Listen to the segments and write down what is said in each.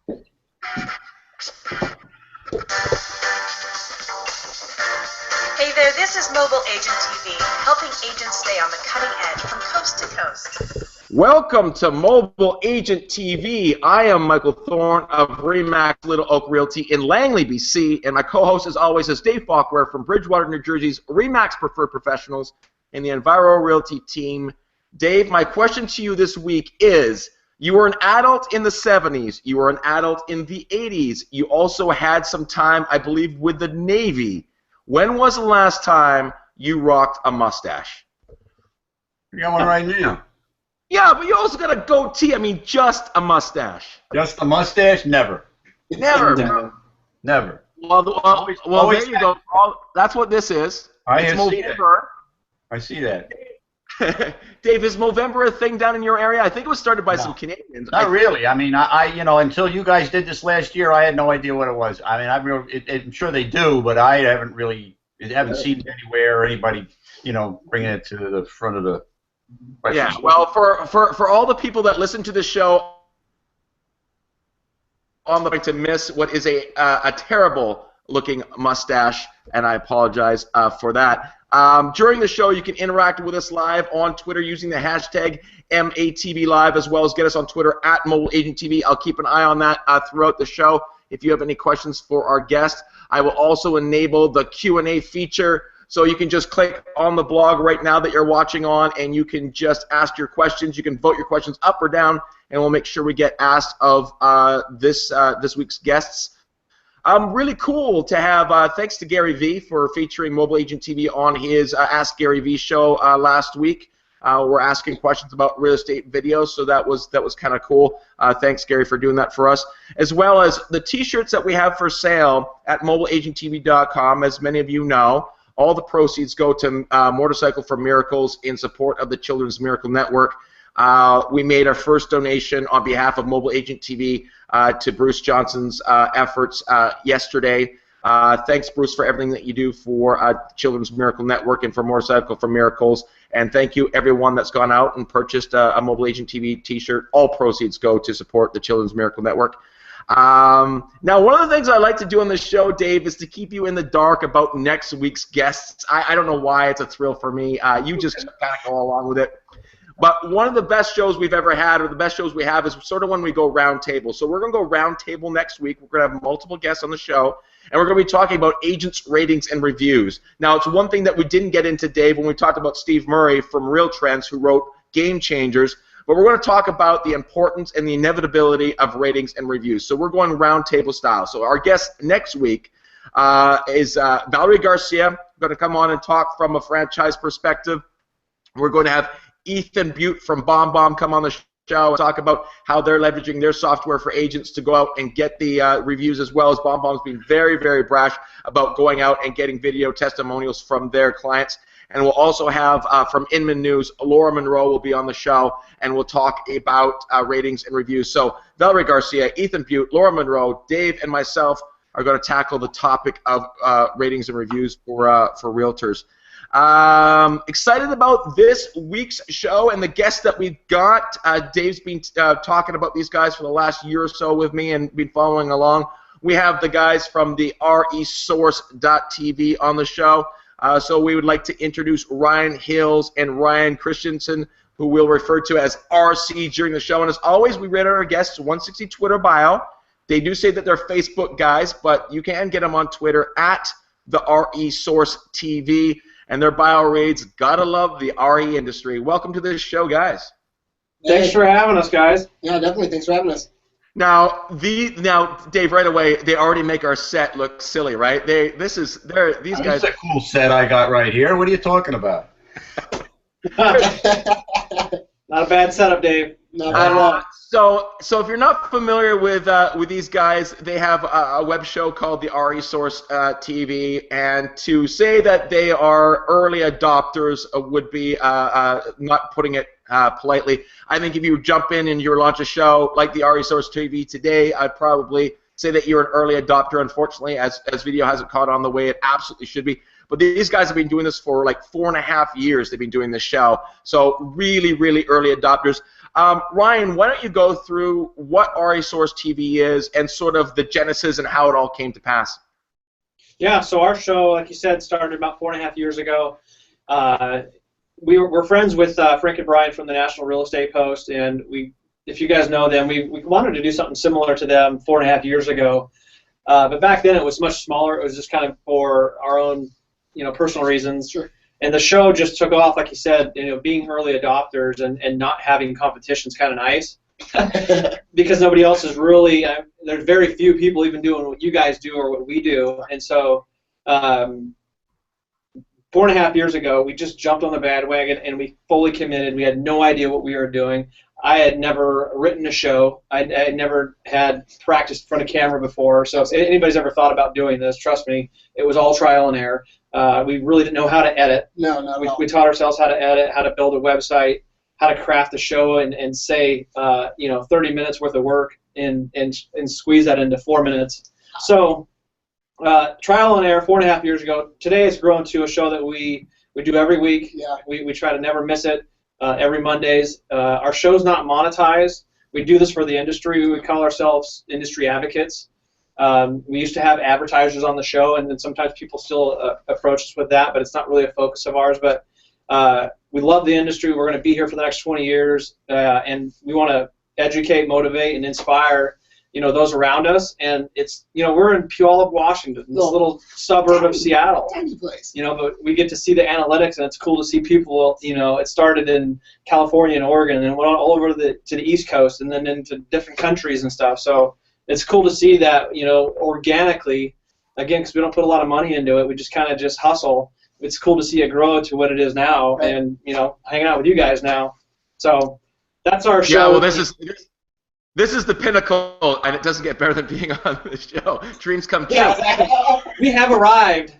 Hey there, this is Mobile Agent TV, helping agents stay on the cutting edge from coast to coast. Welcome to Mobile Agent TV. I am Michael Thorne of Remax Little Oak Realty in Langley, BC, and my co-host, as always, is Dave Falkware from Bridgewater, New Jersey's Remax Preferred Professionals and the Enviro Realty team. Dave, my question to you this week is, you were an adult in the 70s, you were an adult in the 80s, you also had some time, I believe, with the Navy. When was the last time you rocked a mustache? You got one right now. Yeah, but you also got a goatee. I mean, just a mustache. Just a mustache? Never. Never. Never. Well, there you go. That's what this is. I It's see that. Movember. I see that. Dave, is Movember a thing down in your area? I think it was started by some Canadians. Not really. I mean, until you guys did this last year, I had no idea what it was. I mean, I'm sure they do, but I haven't seen it anywhere or anybody, bringing it to the front of the. Yeah. Well, for all the people that listen to this show, I'm going to miss what is a terrible looking mustache, and I apologize for that. During the show, you can interact with us live on Twitter using the hashtag MATVLive, as well as get us on Twitter at MobileAgentTV. I'll keep an eye on that throughout the show. If you have any questions for our guest, I will also enable the Q&A feature, so you can just click on the blog right now that you're watching on, and you can just ask your questions. You can vote your questions up or down, and we'll make sure we get asked of this week's guests. Really cool to have, thanks to Gary V for featuring Mobile Agent TV on his Ask Gary V show last week. We're asking questions about real estate videos, so that was kind of cool. Thanks, Gary, for doing that for us. As well as the T-shirts that we have for sale at mobileagenttv.com, as many of you know. All the proceeds go to Motorcycle for Miracles in support of the Children's Miracle Network. We made our first donation on behalf of Mobile Agent TV to Bruce Johnson's efforts yesterday. Thanks, Bruce, for everything that you do for Children's Miracle Network and for Motorcycle for Miracles. And thank you, everyone that's gone out and purchased a Mobile Agent TV T-shirt. All proceeds go to support the Children's Miracle Network. Now, one of the things I like to do on this show, Dave, is to keep you in the dark about next week's guests. I don't know why it's a thrill for me. You just kind of go along with it. But one of the best shows we've ever had, or the best shows we have, is sort of when we go round table. So we're going to go round table next week. We're going to have multiple guests on the show, and we're going to be talking about agents' ratings and reviews. Now, it's one thing that we didn't get into, Dave, when we talked about Steve Murray from Real Trends, who wrote Game Changers. But we're going to talk about the importance and the inevitability of ratings and reviews. So we're going round table style. So our guest next week is Valerie Garcia, going to come on and talk from a franchise perspective. We're going to have Ethan Butte from BombBomb come on the show and talk about how they're leveraging their software for agents to go out and get the reviews, as well as BombBomb's been very, very brash about going out and getting video testimonials from their clients. And we'll also have, from Inman News, Laura Monroe will be on the show, and we'll talk about ratings and reviews. So Valerie Garcia, Ethan Butte, Laura Monroe, Dave, and myself are going to tackle the topic of ratings and reviews for realtors. Excited about this week's show and the guests that we've got. Dave's been talking about these guys for the last year or so with me and been following along. We have the guys from the TheRESource.tv on the show. So we would like to introduce Ryan Hills and Ryan Christensen, who we'll refer to as RC during the show. And as always, we read our guests' 160 Twitter bio. They do say that they're Facebook guys, but you can get them on Twitter at TheRESource.tv. And their bio reads, "Gotta love the RE industry." Welcome to this show, guys. Thanks for having us, guys. Yeah, definitely. Thanks for having us. Now, Dave, right away, they already make our set look silly, right? These guys. This is a cool set I got right here. What are you talking about? Not a bad setup, Dave. Not bad at all. So if you're not familiar with these guys, they have a web show called the TheRESource TV, and to say that they are early adopters would be not putting it politely. I think if you jump in and you launch a show like the TheRESource TV today, I'd probably say that you're an early adopter, unfortunately, as video hasn't caught on the way it absolutely should be. But these guys have been doing this for like 4.5 years. They've been doing this show. So really, really early adopters. Ryan, why don't you go through what TheRESource TV is and sort of the genesis and how it all came to pass? Yeah, so our show, like you said, started about 4.5 years ago. We're friends with Frank and Brian from the National Real Estate Post, and if you guys know them, we wanted to do something similar to them 4.5 years ago. But back then it was much smaller. It was just kind of for our own, personal reasons. Sure. And the show just took off, like you said, being early adopters and not having competition is kind of nice. Because nobody else is really, there's very few people even doing what you guys do or what we do. And so 4.5 years ago, we just jumped on the bandwagon and we fully committed. We had no idea what we were doing. I had never written a show. I had never had practiced in front of camera before. So if anybody's ever thought about doing this, trust me, it was all trial and error. We really didn't know how to edit. No. We taught ourselves how to edit, how to build a website, how to craft a show and say, 30 minutes worth of work and squeeze that into 4 minutes. So trial and error 4.5 years ago. Today it's grown to a show that we do every week. Yeah. We try to never miss it. Every Mondays. Our show's not monetized. We do this for the industry. We would call ourselves industry advocates. We used to have advertisers on the show, and then sometimes people still approach us with that, but it's not really a focus of ours. But we love the industry. We're going to be here for the next 20 years, and we want to educate, motivate, and inspire those around us. And it's we're in Puyallup, Washington, this little suburb of Seattle. Tiny place. But we get to see the analytics, and it's cool to see people. It started in California and Oregon, and went all over to the East Coast, and then into different countries and stuff. So it's cool to see that organically, again, because we don't put a lot of money into it. We just kind of just hustle. It's cool to see it grow to what it is now, right. And hanging out with you guys now. So that's our show. Yeah, well, this is the pinnacle, and it doesn't get better than being on the show. Dreams come true. Yeah, we have arrived.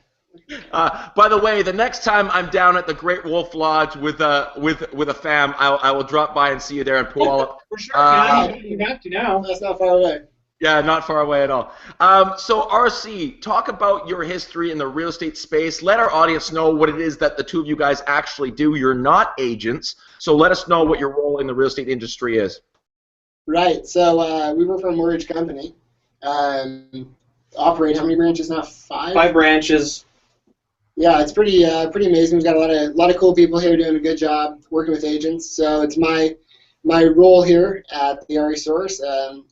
By the way, the next time I'm down at the Great Wolf Lodge with a fam, I will drop by and see you there in Puyallup. For sure, man. You have to now. That's not far away. Yeah, not far away at all. So, RC, talk about your history in the real estate space. Let our audience know what it is that the two of you guys actually do. You're not agents, so let us know what your role in the real estate industry is. Right. So we work for a mortgage company. Operate how many branches now? 5. 5 branches. Yeah, it's pretty amazing. We've got a lot of cool people here doing a good job working with agents. So it's my role here at TheRESource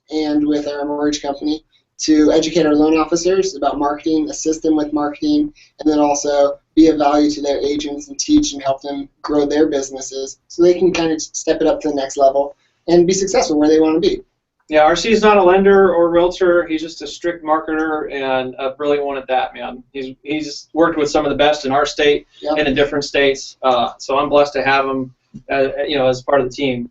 and with our mortgage company to educate our loan officers about marketing, assist them with marketing, and then also be of value to their agents and teach and help them grow their businesses so they can kind of step it up to the next level and be successful where they want to be. Yeah, RC is not a lender or realtor. He's just a strict marketer and a brilliant one at that, man. He's worked with some of the best in our state and in different states. So I'm blessed to have him, as part of the team.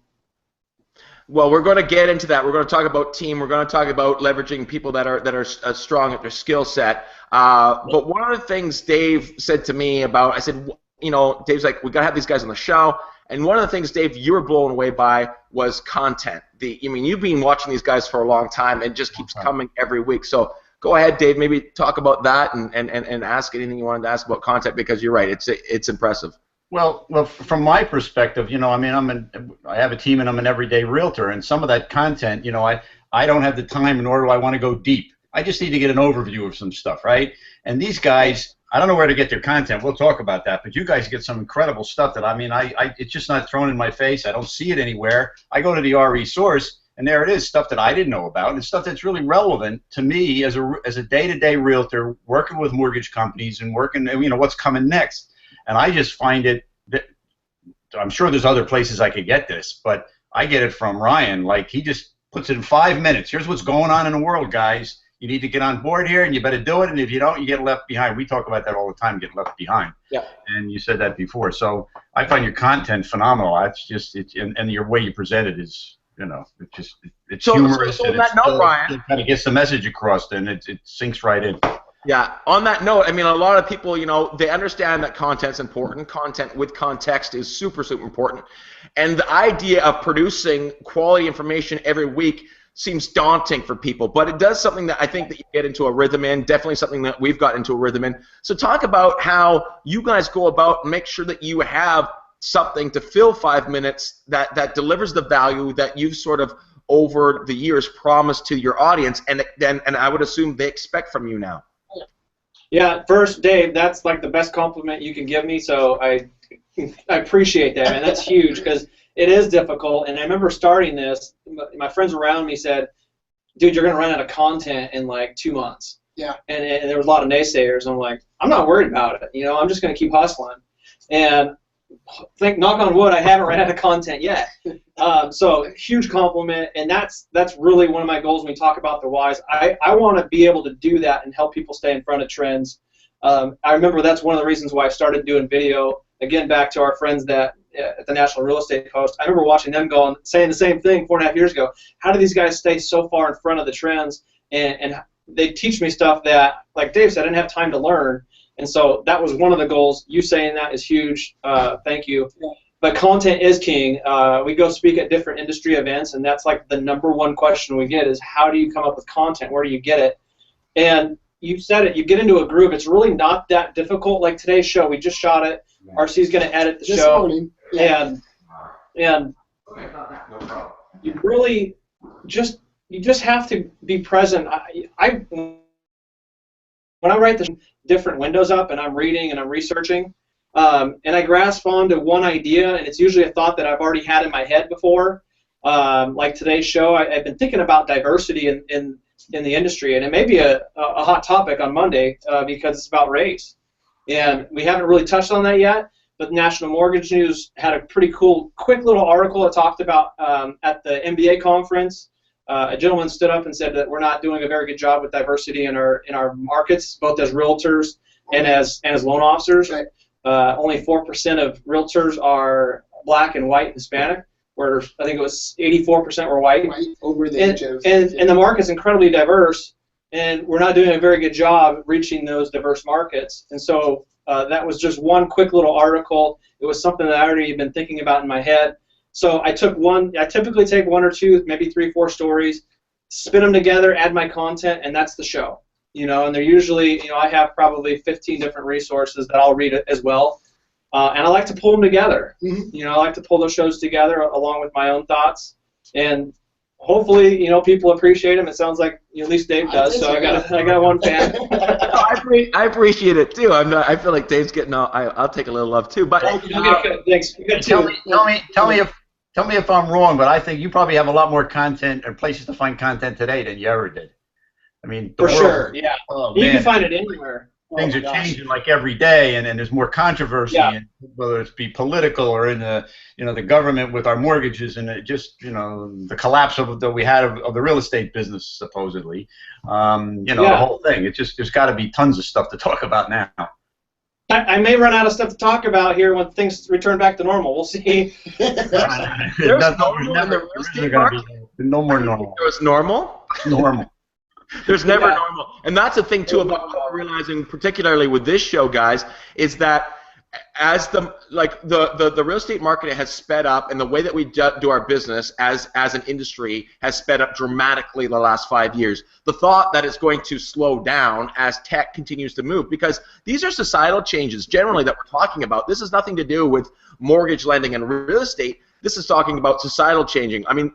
Well, we're going to get into that. We're going to talk about team. We're going to talk about leveraging people that are strong at their skill set. But one of the things Dave said to me about, I said, Dave's like, we got to have these guys on the show. And one of the things, Dave, you were blown away by was content. You've been watching these guys for a long time, and it just keeps coming every week. So go ahead, Dave, maybe talk about that and ask anything you wanted to ask about content, because you're right, it's impressive. Well, from my perspective, I have a team and I'm an everyday realtor, and some of that content, I don't have the time, nor do I want to go deep. I just need to get an overview of some stuff, right? And these guys, I don't know where to get their content. We'll talk about that, but you guys get some incredible stuff that it's just not thrown in my face. I don't see it anywhere. I go to the TheRESource, and there it is, stuff that I didn't know about, and stuff that's really relevant to me as a day-to-day realtor working with mortgage companies and working, what's coming next. And I just find it, I'm sure there's other places I could get this, but I get it from Ryan. Like, he just puts it in 5 minutes. Here's what's going on in the world, guys. You need to get on board here, and you better do it, and if you don't, you get left behind. We talk about that all the time, get left behind. Yeah. And you said that before. So I find your content phenomenal. It's just, and your way you present it is, it's humorous. So on that note, Ryan, it kind of gets the message across, and it sinks right in. Yeah, on that note, a lot of people, they understand that content's important. Content with context is super, super important. And the idea of producing quality information every week seems daunting for people, but it does something that I think that you get into a rhythm in, definitely something that we've got into a rhythm in. So talk about how you guys go about and make sure that you have something to fill 5 minutes that delivers the value that you've sort of over the years promised to your audience, and I would assume they expect from you now. Yeah, first, Dave, that's like the best compliment you can give me, so I appreciate that, man. That's huge, because it is difficult, and I remember starting this, my friends around me said, dude, you're going to run out of content in like 2 months. Yeah. And there was a lot of naysayers. I'm like, I'm not worried about it. You know, I'm just going to keep hustling. And knock on wood, I haven't ran out of content yet. So huge compliment, and that's really one of my goals when we talk about the whys. I want to be able to do that and help people stay in front of trends. I remember that's one of the reasons why I started doing video. Again, back to our friends at the National Real Estate Post. I remember watching them go and saying the same thing 4.5 years ago. How do these guys stay so far in front of the trends? And they teach me stuff that, like Dave said, I didn't have time to learn. And so that was one of the goals. You saying that is huge. Thank you. But content is king. We go speak at different industry events, and that's like the #1 question we get is, how do you come up with content? Where do you get it? And you said it. You get into a groove. It's really not that difficult. Like today's show, we just shot it. RC's going to edit the show. Morning. Yeah. And you really just have to be present. When I write the different windows up and I'm reading and I'm researching, and I grasp onto one idea, and it's usually a thought that I've already had in my head before. Like today's show, I've been thinking about diversity in the industry, and it may be a hot topic on Monday because it's about race. And we haven't really touched on that yet, but National Mortgage News had a pretty cool, quick little article that talked about at the MBA conference. A gentleman stood up and said that we're not doing a very good job with diversity in our markets, both as realtors and as loan officers. Right. Only 4% of realtors are black and white and Hispanic, where I think it was 84% were white. Over the age of. And the market's incredibly diverse, and we're not doing a very good job reaching those diverse markets. And so that was just one quick little article. It was something that I already been thinking about in my head. So I typically take 1 or 2, maybe 3, 4 stories, spin them together, add my content, and that's the show. You know, and they're usually, I have probably 15 different resources that I'll read as well. And I like to pull them together. Mm-hmm. I like to pull those shows together along with my own thoughts. And hopefully, people appreciate them. It sounds like at least Dave does. So I got one fan. I appreciate it too. I feel like Dave's getting all. I'll take a little love too. But thanks. Tell me if I'm wrong, but I think you probably have a lot more content or places to find content today than you ever did. I mean, for sure, yeah. Oh, you man. can find it anywhere. Things are changing like every day, and there's more controversy, and whether it's be political or in the the government with our mortgages, and it just the collapse that we had of the real estate business supposedly, the whole thing. It just there's got to be tons of stuff to talk about now. I may run out of stuff to talk about here when things return back to normal. We'll see. There's no more normal. There was normal. Normal. There's never normal. And that's the thing, too, about what we're realizing, particularly with this show, guys, is that as the real estate market has sped up, and the way that we do our business as an industry has sped up dramatically the last 5 years. The thought that it's going to slow down as tech continues to move, because these are societal changes generally that we're talking about. This has nothing to do with mortgage lending and real estate. This is talking about societal changing. I mean,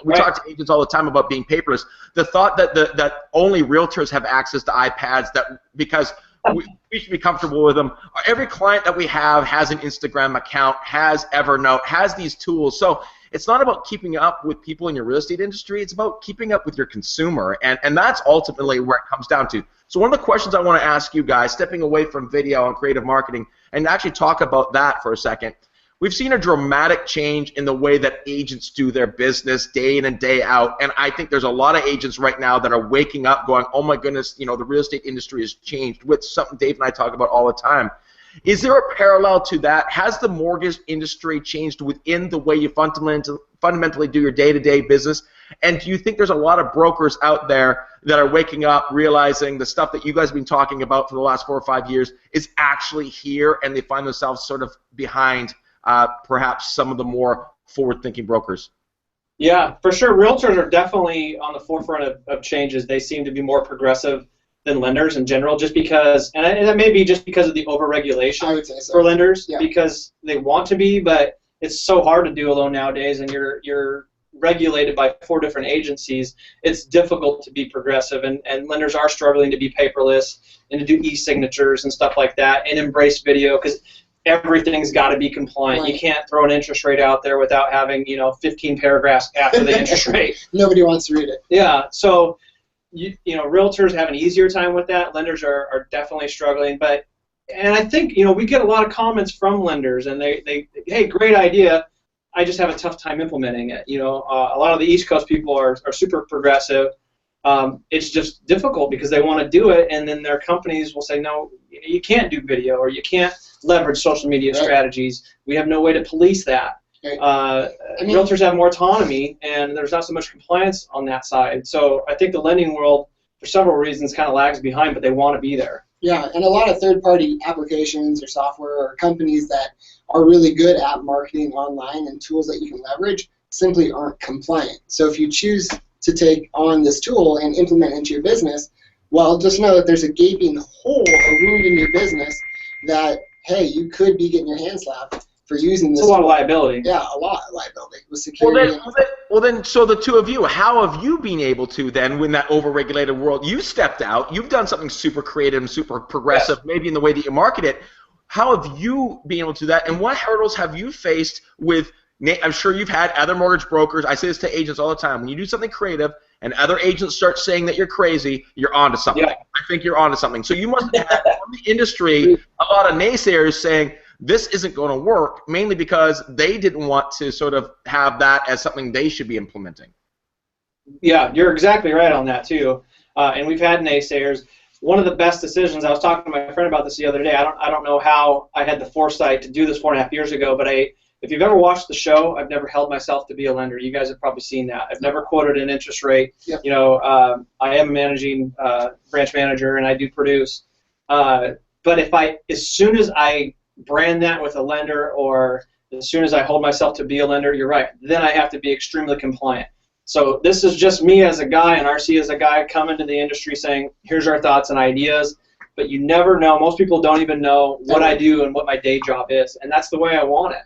we talk to agents all the time about being paperless. The thought that only realtors have access to iPads because we should be comfortable with them. Every client that we have has an Instagram account, has Evernote, has these tools. So it's not about keeping up with people in your real estate industry. It's about keeping up with your consumer, and that's ultimately where it comes down to. So one of the questions I want to ask you guys, stepping away from video and creative marketing, and actually talk about that for a second. We've seen a dramatic change in the way that agents do their business day in and day out, and I think there's a lot of agents right now that are waking up going, oh my goodness, the real estate industry has changed, with something Dave and I talk about all the time. Is there a parallel to that? Has the mortgage industry changed within the way you fundamentally do your day-to-day business? And do you think there's a lot of brokers out there that are waking up, realizing the stuff that you guys have been talking about for the last 4 or 5 years is actually here, and they find themselves sort of behind perhaps some of the more forward-thinking brokers? Yeah, for sure. Realtors are definitely on the forefront of changes. They seem to be more progressive than lenders in general, just because, and that may be just because of the overregulation I would say so. for lenders, Yeah. because they want to be, but it's so hard to do a loan nowadays, and you're regulated by 4 different agencies. It's difficult to be progressive, and lenders are struggling to be paperless and to do e-signatures and stuff like that, and embrace video, because everything's got to be compliant. Right. You can't throw an interest rate out there without having 15 paragraphs after the interest rate. Nobody wants to read it. Yeah, so realtors have an easier time with that. Lenders are definitely struggling, and I think we get a lot of comments from lenders, and they hey, great idea. I just have a tough time implementing it. A lot of the East Coast people are super progressive. It's just difficult because they want to do it, and then their companies will say, no, you can't do video, or you can't leverage social media strategies. We have no way to police that. Realtors have more autonomy, and there's not so much compliance on that side. So I think the lending world, for several reasons, kind of lags behind, but they want to be there. Yeah, and a lot of third-party applications or software or companies that are really good at marketing online and tools that you can leverage simply aren't compliant. So if you choose to take on this tool and implement it into your business, well, just know that there's a gaping hole, a wound in your business that, hey, you could be getting your hand slapped for using this. It's a lot of liability. Yeah, a lot of liability with security. Well, then, so the two of you, how have you been able to then, when that overregulated world, you stepped out, you've done something super creative and super progressive, maybe in the way that you market it. How have you been able to do that, and what hurdles have you faced with, I'm sure you've had other mortgage brokers, I say this to agents all the time, when you do something creative and other agents start saying that you're crazy, you're onto something. Yeah. I think you're onto something. So you must have had from the industry a lot of naysayers saying, this isn't going to work, mainly because they didn't want to sort of have that as something they should be implementing. Yeah, you're exactly right on that too. And we've had naysayers. One of the best decisions, I was talking to my friend about this the other day. I don't know how I had the foresight to do this 4.5 years ago, but if you've ever watched the show, I've never held myself to be a lender. You guys have probably seen that. I've never quoted an interest rate. Yep. I am a managing branch manager, and I do produce. But as soon as I brand that with a lender, or as soon as I hold myself to be a lender, you're right, then I have to be extremely compliant. So this is just me as a guy, and RC as a guy coming to the industry saying, here's our thoughts and ideas, but you never know. Most people don't even know what I do and what my day job is, and that's the way I want it.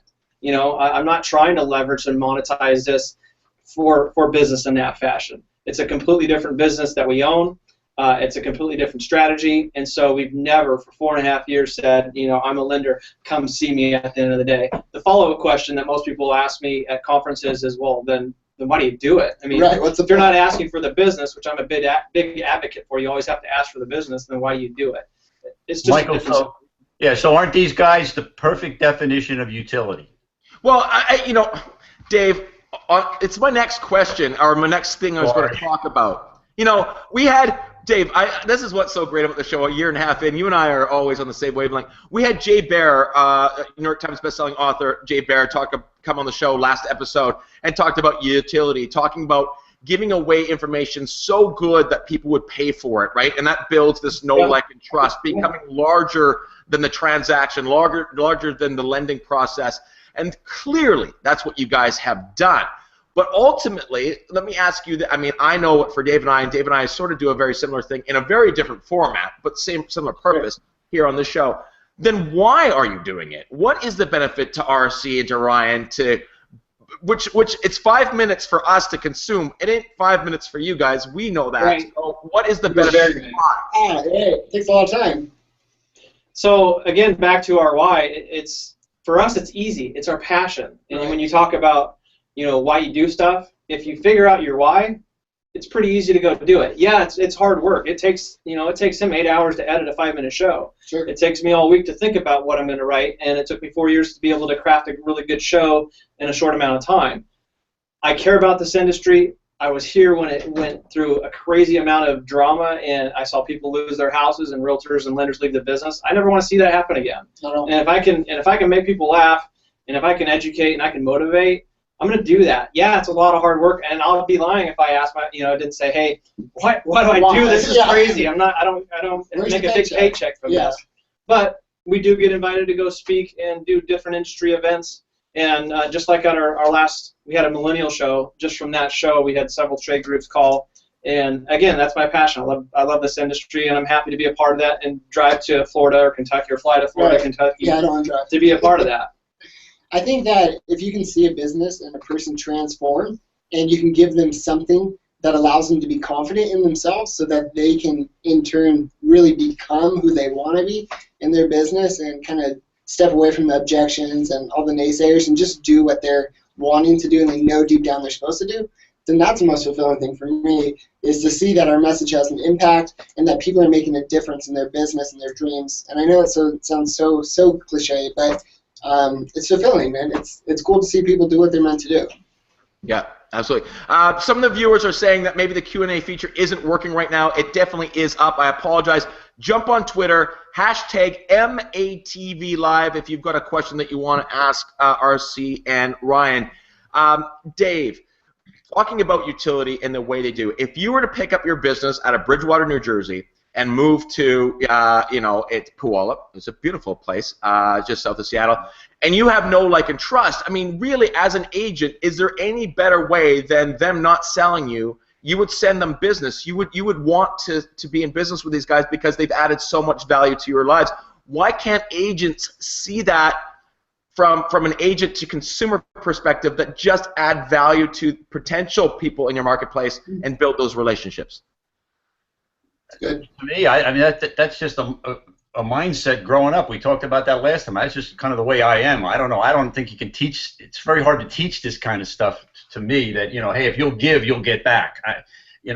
I'm not trying to leverage and monetize this for business in that fashion. It's a completely different business that we own. It's a completely different strategy, and so we've never, for 4.5 years, said, I'm a lender, come see me at the end of the day. The follow-up question that most people ask me at conferences is, well, then why do you do it? I mean, Right, if you're not asking for the business, which I'm a big advocate for, you always have to ask for the business, then why do you do it? It's just Michael, so aren't these guys the perfect definition of utility? Well, Dave, it's my next question, or my next thing I was going to talk about. We had, Dave, this is what's so great about the show. A year and a half in, you and I are always on the same wavelength. We had Jay Baer, New York Times bestselling author Jay Baer, come on the show last episode and talked about utility, talking about giving away information so good that people would pay for it, right? And that builds this know, like, and trust, becoming larger than the transaction, larger than the lending process. And clearly, that's what you guys have done. But ultimately, let me ask you, I know for Dave and I sort of do a very similar thing in a very different format, but similar purpose here on this show. Then why are you doing it? What is the benefit to RC and to Ryan which it's 5 minutes for us to consume. It ain't 5 minutes for you guys. We know that. Right. So what is the benefit? It takes a lot of time. So again, back to our why. For us, it's easy. It's our passion. And when you talk about why you do stuff, if you figure out your why, it's pretty easy to go do it. Yeah, it's hard work. It takes him 8 hours to edit a 5-minute show. Sure. It takes me all week to think about what I'm going to write, and it took me 4 years to be able to craft a really good show in a short amount of time. I care about this industry. I was here when it went through a crazy amount of drama, and I saw people lose their houses and realtors and lenders leave the business. I never want to see that happen again. And if I can make people laugh, and if I can educate and I can motivate, I'm going to do that. Yeah, it's a lot of hard work, and I'll be lying if I ask I didn't say, hey, what do I do? This is crazy. I don't make a big paycheck from this. But we do get invited to go speak and do different industry events. And just like on our last, we had a millennial show. Just from that show, we had several trade groups call And again, that's my passion. I love this industry, and I'm happy to be a part of that and drive to Florida or Kentucky or fly to Florida, Kentucky Yeah, I don't want to drive. to be a part of that. I think that if you can see a business and a person transform, and you can give them something that allows them to be confident in themselves so that they can, in turn, really become who they want to be in their business and kind of step away from the objections and all the naysayers and just do what they're wanting to do and they know deep down they're supposed to do, then that's the most fulfilling thing for me, is to see that our message has an impact and that people are making a difference in their business and their dreams. And I know it sounds so cliche, but it's fulfilling, man. It's cool to see people do what they're meant to do. Yeah, absolutely. Some of the viewers are saying that maybe the Q&A feature isn't working right now. It definitely is up. I apologize. Jump on Twitter, hashtag MATVLive if you've got a question that you want to ask RC and Ryan. Dave, talking about utility and the way they do, if you were to pick up your business out of Bridgewater, New Jersey, and move to, it's Puyallup. It's a beautiful place, just south of Seattle. And you have no like and trust. I mean, really, as an agent, is there any better way than them not selling you? You would send them business. You would want to be in business with these guys because they've added so much value to your lives. Why can't agents see that from an agent to consumer perspective that just add value to potential people in your marketplace and build those relationships? Good. To me, I mean that's just a mindset growing up. We talked about that last time. That's just kind of the way I am. I don't know. I don't think you can teach. It's very hard to teach this kind of stuff to me. That hey, if you'll give, you'll get back. You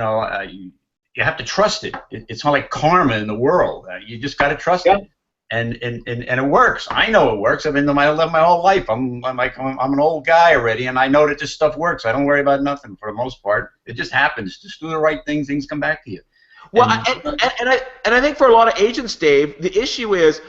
have to trust it. It's not like karma in the world. You just got to trust it. And it works. I know it works. I've been my whole life. I'm an old guy already, and I know that this stuff works. I don't worry about nothing for the most part. It just happens. Just do the right things. Things come back to you. Well, and I think for a lot of agents, Dave, the issue is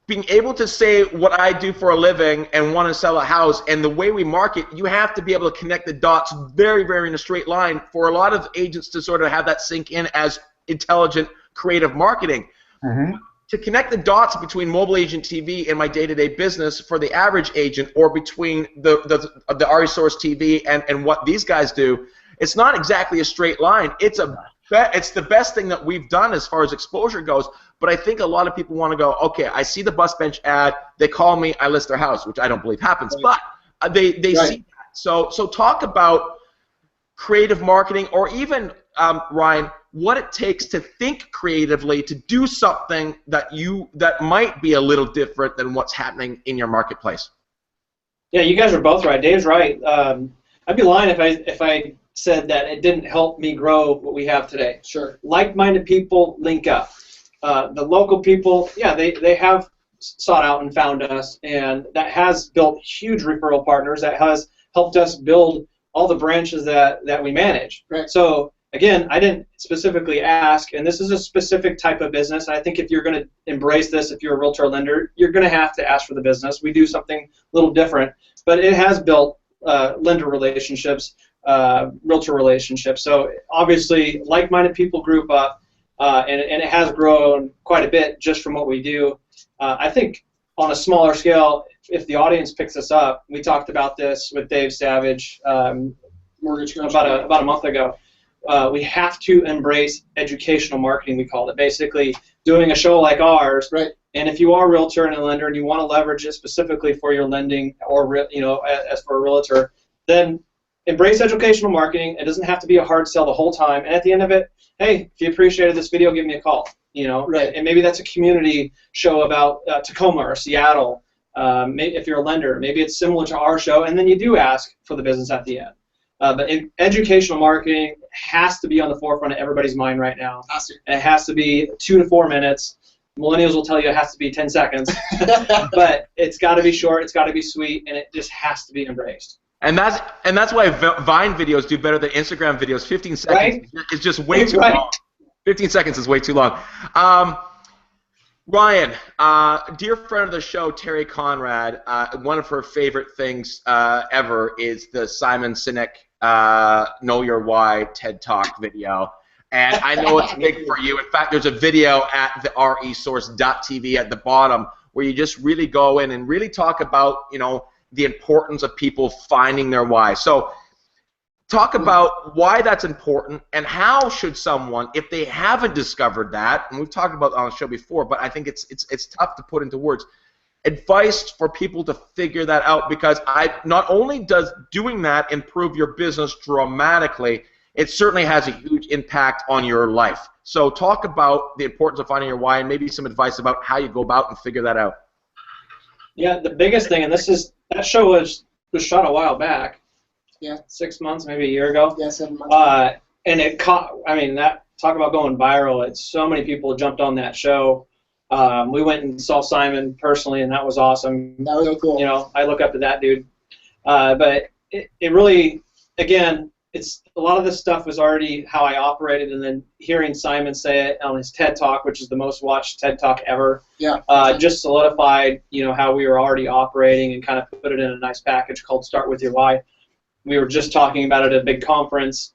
being able to say what I do for a living and want to sell a house, and the way we market, you have to be able to connect the dots very, very in a straight line for a lot of agents to sort of have that sink in as intelligent, creative marketing. Mm-hmm. To connect the dots between mobile agent TV and my day-to-day business for the average agent, or between the TheRESource TV and what these guys do, it's not exactly a straight line. It's the best thing that we've done as far as exposure goes, but I think a lot of people want to go, okay, I see the bus bench ad, they call me, I list their house, which I don't believe happens, but they see that. So talk about creative marketing, or even, Ryan, what it takes to think creatively to do something that might be a little different than what's happening in your marketplace. Yeah, you guys are both right. Dave's right. I'd be lying if I said that it didn't help me grow what we have today. Sure. Like-minded people link up. The local people, yeah, they have sought out and found us, and that has built huge referral partners. That has helped us build all the branches that we manage. Right. So again, I didn't specifically ask, and this is a specific type of business. I think if you're going to embrace this, if you're a realtor or lender, you're going to have to ask for the business. We do something a little different, but it has built lender relationships, realtor relationships. So obviously, like-minded people group up, and it has grown quite a bit just from what we do. I think on a smaller scale, if the audience picks us up, we talked about this with Dave Savage Mortgage about a month ago. We have to embrace educational marketing, we call it. Basically, doing a show like ours. Right. And if you are a realtor and a lender and you want to leverage it specifically for your lending, or as for a realtor, then embrace educational marketing. It doesn't have to be a hard sell the whole time. And at the end of it, hey, if you appreciated this video, give me a call. Right. And maybe that's a community show about Tacoma or Seattle. If you're a lender, maybe it's similar to our show, and then you do ask for the business at the end. But educational marketing has to be on the forefront of everybody's mind right now. And it has to be 2 to 4 minutes. Millennials will tell you it has to be 10 seconds. But it's got to be short, it's got to be sweet, and it just has to be embraced. And that's why Vine videos do better than Instagram videos. 15 seconds is just way too long. 15 seconds is way too long. Ryan, dear friend of the show, Terry Conrad, one of her favorite things ever is the Simon Sinek Know Your Why TED Talk video. And I know it's big for you. In fact, there's a video at TheRESource.tv at the bottom where you just really go in and really talk about, the importance of people finding their why. So Talk about why that's important and how should someone, if they haven't discovered that, and we've talked about it on the show before, but I think it's tough to put into words, advice for people to figure that out, because not only does doing that improve your business dramatically, it certainly has a huge impact on your life. So talk about the importance of finding your why and maybe some advice about how you go about and figure that out. Yeah, the biggest thing, and that show was shot a while back. Yeah. 6 months, maybe a year ago. Yeah, 7 months. And it caught, I mean, talk about going viral. It's so many people jumped on that show. We went and saw Simon personally, and that was awesome. That was so cool. You know, I look up to that dude. But it really, again, it's a lot of this stuff was already how I operated, and then hearing Simon say it on his TED Talk, which is the most watched TED Talk ever, just solidified, you know, how we were already operating and kind of put it in a nice package called Start With Your Why. We were just talking about it at a big conference,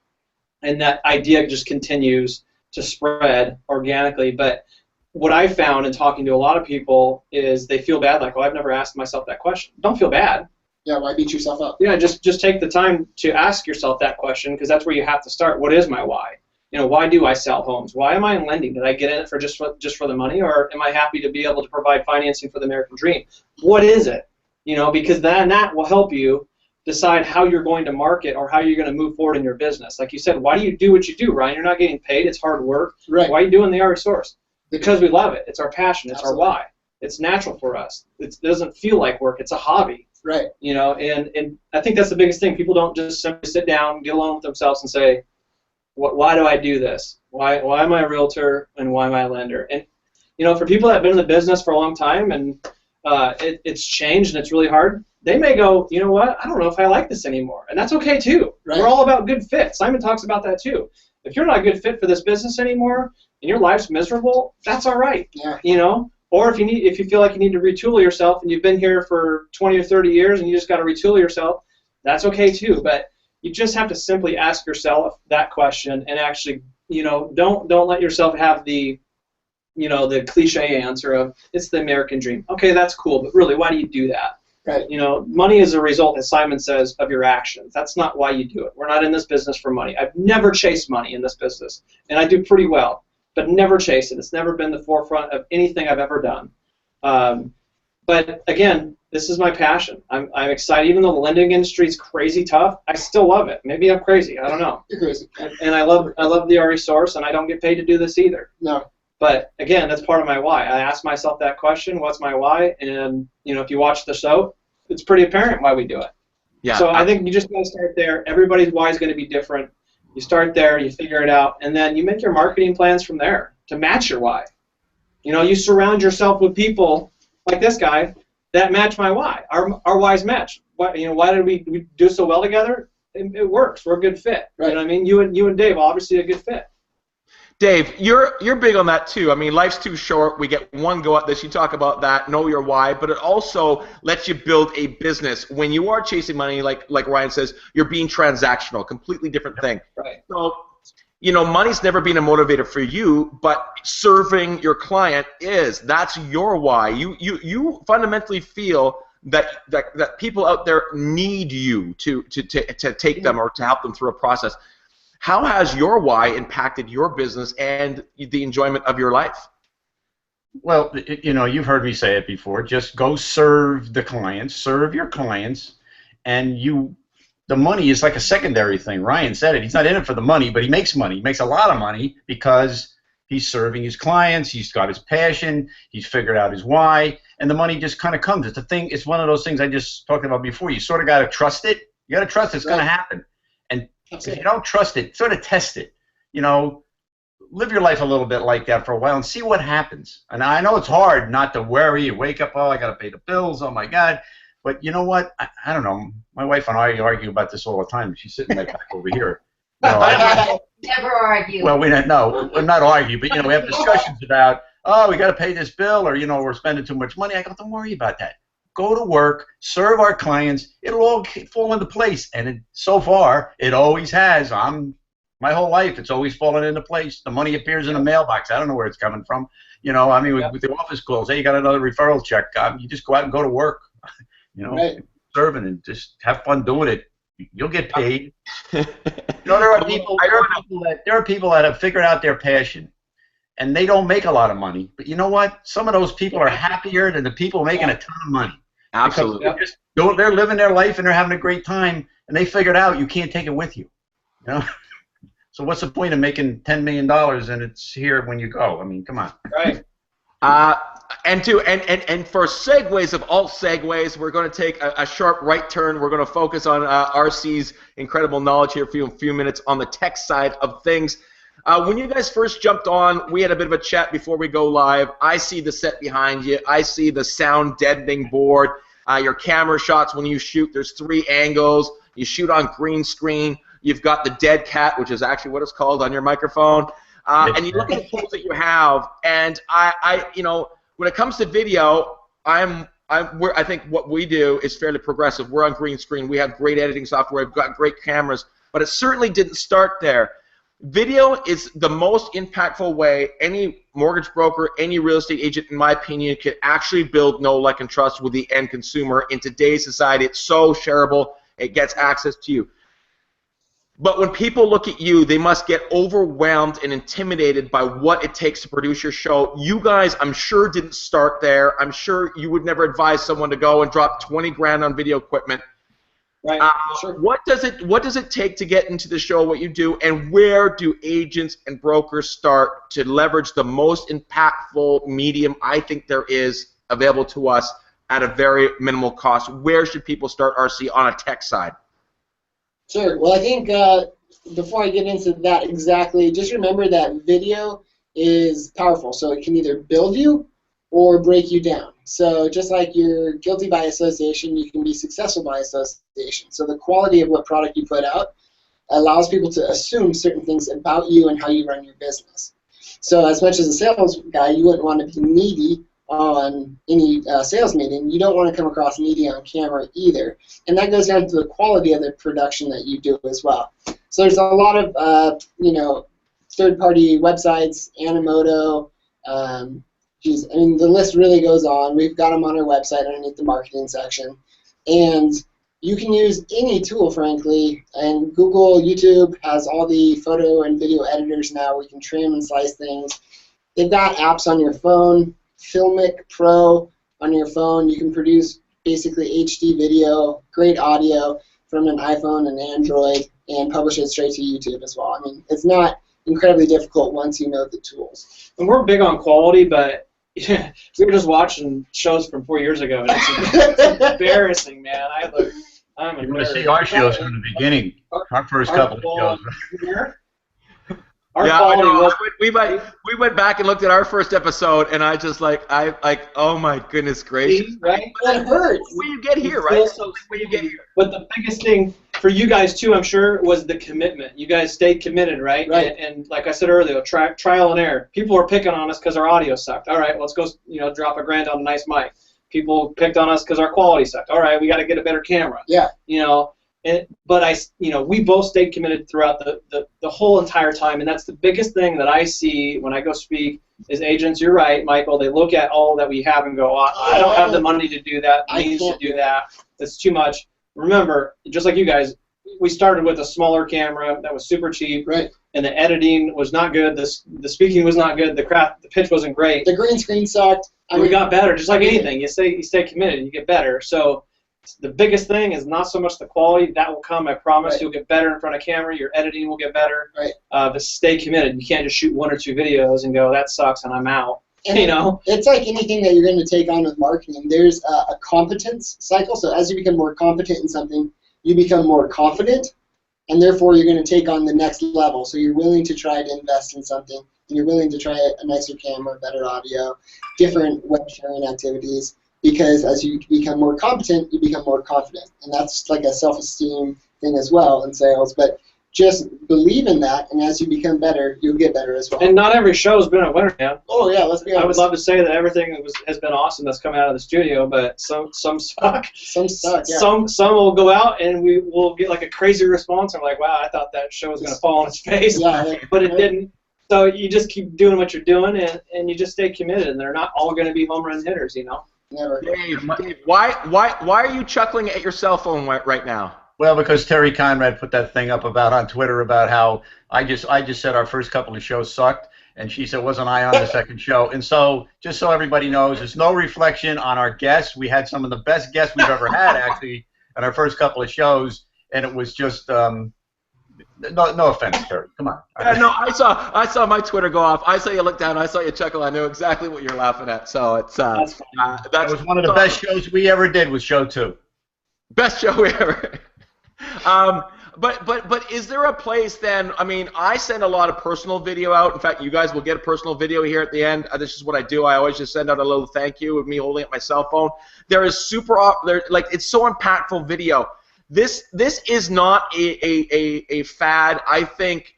and that idea just continues to spread organically. But what I found in talking to a lot of people is they feel bad, like, oh, I've never asked myself that question. Don't feel bad. Yeah, why beat yourself up? Yeah, just take the time to ask yourself that question, because that's where you have to start. What is my why? You know, why do I sell homes? Why am I in lending? Did I get in it for just for the money, or am I happy to be able to provide financing for the American dream? What is it? You know, because then that will help you decide how you're going to market or how you're going to move forward in your business. Like you said, why do you do what you do, Ryan? You're not getting paid. It's hard work. Right. Why are you doing TheRESource? Because we love it. It's our passion. It's Absolutely. our why. It's natural for us. It doesn't feel like work. It's a hobby. Right. You know, and I think that's the biggest thing. People don't just simply sit down, get alone with themselves, and say, why do I do this? Why am I a realtor and why am I a lender? And you know, for people that have been in the business for a long time and it's changed and it's really hard, they may go, you know what, I don't know if I like this anymore. And that's okay too. Right. We're all about good fit. Simon talks about that too. If you're not a good fit for this business anymore and your life's miserable, that's all right. Yeah. You know? Or if you feel like you need to retool yourself and you've been here for 20 or 30 years and you just got to retool yourself, that's okay too. But you just have to simply ask yourself that question and actually, you know, don't let yourself have the, you know, the cliche answer of it's the American dream. Okay, that's cool, but really, why do you do that? Right. You know, money is a result, as Simon says, of your actions. That's not why you do it. We're not in this business for money. I've never chased money in this business, and I do pretty well, but never chased it. It's never been the forefront of anything I've ever done. But again, this is my passion. I'm excited. Even though the lending industry is crazy tough, I still love it. Maybe I'm crazy. I don't know. You're crazy. And I love TheRESource, and I don't get paid to do this either. No. But again, that's part of my why. I ask myself that question: what's my why? And you know, if you watch the show, it's pretty apparent why we do it. Yeah. So I think you just got to start there. Everybody's why is going to be different. You start there, you figure it out, and then you make your marketing plans from there to match your why. You know, you surround yourself with people like this guy that match my why. Our whys match. Why did we do so well together? It works. We're a good fit. Right. You know what I mean? You and Dave, obviously a good fit. Dave, you're big on that too. I mean, life's too short. We get one go at this. You talk about that, know your why, but it also lets you build a business. When you are chasing money, like Ryan says, you're being transactional, completely different thing. Right. So, you know, money's never been a motivator for you, but serving your client is. That's your why. You fundamentally feel that people out there need you to take them or to help them through a process. How has your why impacted your business and the enjoyment of your life? Well, you know, you've heard me say it before. Just go serve the clients, serve your clients, and the money is like a secondary thing. Ryan said it. He's not in it for the money, but he makes money. He makes a lot of money because he's serving his clients. He's got his passion. He's figured out his why, and the money just kind of comes. It's a thing. It's one of those things I just talked about before. You sort of got to trust it. You got to trust it's going to happen. And if you don't trust it, sort of test it. You know, live your life a little bit like that for a while and see what happens. And I know it's hard not to worry. You wake up, oh, I got to pay the bills. Oh, my God. But you know what? I don't know. My wife and I argue about this all the time. She's sitting right back over here. You know, Never argue. well, we're not argue, but, you know, we have discussions about, oh, we got to pay this bill or, you know, we're spending too much money. I go, don't worry about that. Go to work, serve our clients. It'll all fall into place. And so far, it always has. My whole life, it's always fallen into place. The money appears in the mailbox. I don't know where it's coming from. You know, I mean, with the office calls, hey, you got another referral check. You just go out and go to work. You know, Right. serving and just have fun doing it. You'll get paid. There are people. There are people that have figured out their passion, and they don't make a lot of money. But you know what? Some of those people are happier than the people making a ton of money. Absolutely. They're living their life and they're having a great time, and they figured out you can't take it with you. You know. So what's the point of making $10 million and it's here when you go? I mean, come on. Right. And for segues of all segues, we're going to take a sharp right turn. We're going to focus on RC's incredible knowledge here for a few minutes on the tech side of things. When you guys first jumped on, we had a bit of a chat before we go live. I see the set behind you. I see the sound deadening board. Your camera shots when you shoot, there's 3 angles. You shoot on green screen. You've got the dead cat, which is actually what it's called on your microphone. And you look at the tools that you have, and you know, when it comes to video, I think what we do is fairly progressive. We're on green screen. We have great editing software. We've got great cameras, but it certainly didn't start there. Video is the most impactful way any mortgage broker, any real estate agent, in my opinion, can actually build know, like, and trust with the end consumer. In today's society, it's so shareable. It gets access to you. But when people look at you, they must get overwhelmed and intimidated by what it takes to produce your show. You guys, I'm sure, didn't start there. I'm sure you would never advise someone to go and drop 20 grand on video equipment. Right. Sure. What does it take to get into the show, what you do, and where do agents and brokers start to leverage the most impactful medium I think there is available to us at a very minimal cost? Where should people start, RC, on a tech side? Sure. Well, I think before I get into that exactly, just remember that video is powerful. So it can either build you or break you down. So just like you're guilty by association, you can be successful by association. So the quality of what product you put out allows people to assume certain things about you and how you run your business. So as much as a sales guy, you wouldn't want to be needy on any sales meeting. You don't want to come across needy on camera either. And that goes down to the quality of the production that you do as well. So there's a lot of, you know, third-party websites, Animoto, I mean, the list really goes on. We've got them on our website underneath the marketing section. And you can use any tool, frankly. And Google, YouTube has all the photo and video editors now. We can trim and slice things. They've got apps on your phone. Filmic Pro on your phone. You can produce basically HD video, great audio from an iPhone and Android, and publish it straight to YouTube as well. I mean, it's not incredibly difficult once you know the tools. And we're big on quality, but we were just watching shows from 4 years ago, and it's embarrassing, man. I'm You're going to see our shows from the beginning, our first couple of shows. We went back and looked at our first episode, and I just oh my goodness gracious! Right? That hurts. When you get here, right? When you get here. But the biggest thing for you guys too, I'm sure, was the commitment. You guys stayed committed, right? Right. And like I said earlier, trial and error. People were picking on us because our audio sucked. All right, let's go. Drop $1,000 on a nice mic. People picked on us because our quality sucked. All right, we got to get a better camera. Yeah. But we both stayed committed throughout the whole entire time, and that's the biggest thing that I see when I go speak is agents. You're right, Michael. They look at all that we have and go, I don't have the money to do that, means to do that. That's too much. Remember, just like you guys, we started with a smaller camera that was super cheap, right? And the editing was not good. The speaking was not good. The pitch wasn't great. The green screen sucked. We got better, just like anything. You stay committed, you get better. So the biggest thing is not so much the quality. That will come, I promise. Right. You'll get better in front of camera. Your editing will get better. Right. But stay committed. You can't just shoot 1 or 2 videos and go, that sucks, and I'm out. And it's like anything that you're going to take on with marketing. There's a competence cycle. So as you become more competent in something, you become more confident, and therefore you're going to take on the next level. So you're willing to try to invest in something, and you're willing to try a nicer camera, better audio, different web sharing activities. Because as you become more competent, you become more confident. And that's like a self-esteem thing as well in sales. But just believe in that, and as you become better, you'll get better as well. And not every show has been a winner, man. Oh, yeah, let's be honest. I would love to say that everything has been awesome that's coming out of the studio, but some suck. Some suck, yeah. Some will go out, and we will get like a crazy response. And we're like, wow, I thought that show was going to fall on its face. Yeah, but it didn't. So you just keep doing what you're doing, and you just stay committed. And they're not all going to be home run hitters, Never. Dave, why are you chuckling at your cell phone right now? Well, because Terry Conrad put that thing up about on Twitter about how I just said our first couple of shows sucked, and she said, wasn't I on the second show? And so, just so everybody knows, there's no reflection on our guests. We had some of the best guests we've ever had, actually, in our first couple of shows, and it was just no offense, Terry. Come on. No, I saw my Twitter go off. I saw you look down. I saw you chuckle. I knew exactly what you're laughing at. So it's that was one of the best shows we ever did. Was show 2. Best show we ever. But is there a place then? I mean, I send a lot of personal video out. In fact, you guys will get a personal video here at the end. This is what I do. I always just send out a little thank you with me holding up my cell phone. There is it's so impactful video. This is not a fad. I think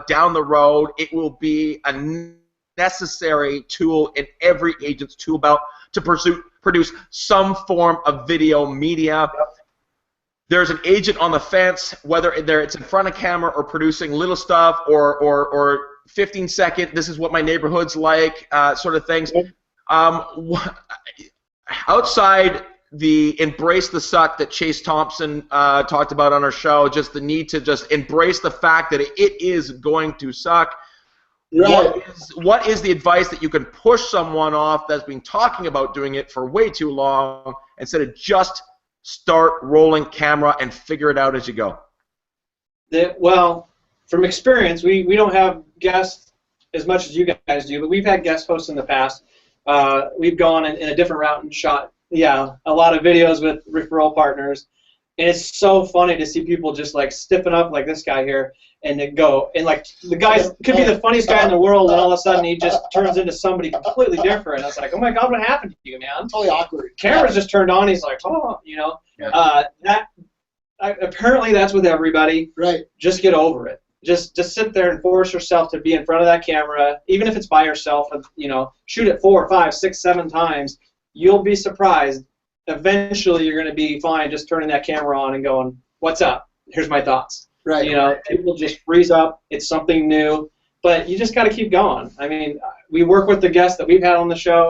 down the road it will be a necessary tool in every agent's tool belt to produce some form of video media. There's an agent on the fence, whether it's in front of camera or producing little stuff or 15-second, this is what my neighborhood's like, sort of things. Outside the embrace the suck that Chase Thompson talked about on our show, just the need to just embrace the fact that it is going to suck. Right. What is the advice that you can push someone off that's been talking about doing it for way too long instead of just start rolling camera and figure it out as you go? Well, from experience, we don't have guests as much as you guys do, but we've had guest hosts in the past. We've gone in a different route and shot, a lot of videos with referral partners, and it's so funny to see people just like stiffen up like this guy here and then go, and like the guy could be the funniest guy in the world, and all of a sudden he just turns into somebody completely different. I was like, oh my God, what happened to you, man? Totally awkward. Camera's just turned on. He's like, oh, apparently that's with everybody. Right. Just get over it. Just sit there and force yourself to be in front of that camera, even if it's by yourself. Shoot it 4, 5, 6, 7 times. You'll be surprised. Eventually, you're going to be fine just turning that camera on and going, "What's up? Here's my thoughts." Right. People just freeze up. It's something new, but you just got to keep going. I mean, we work with the guests that we've had on the show.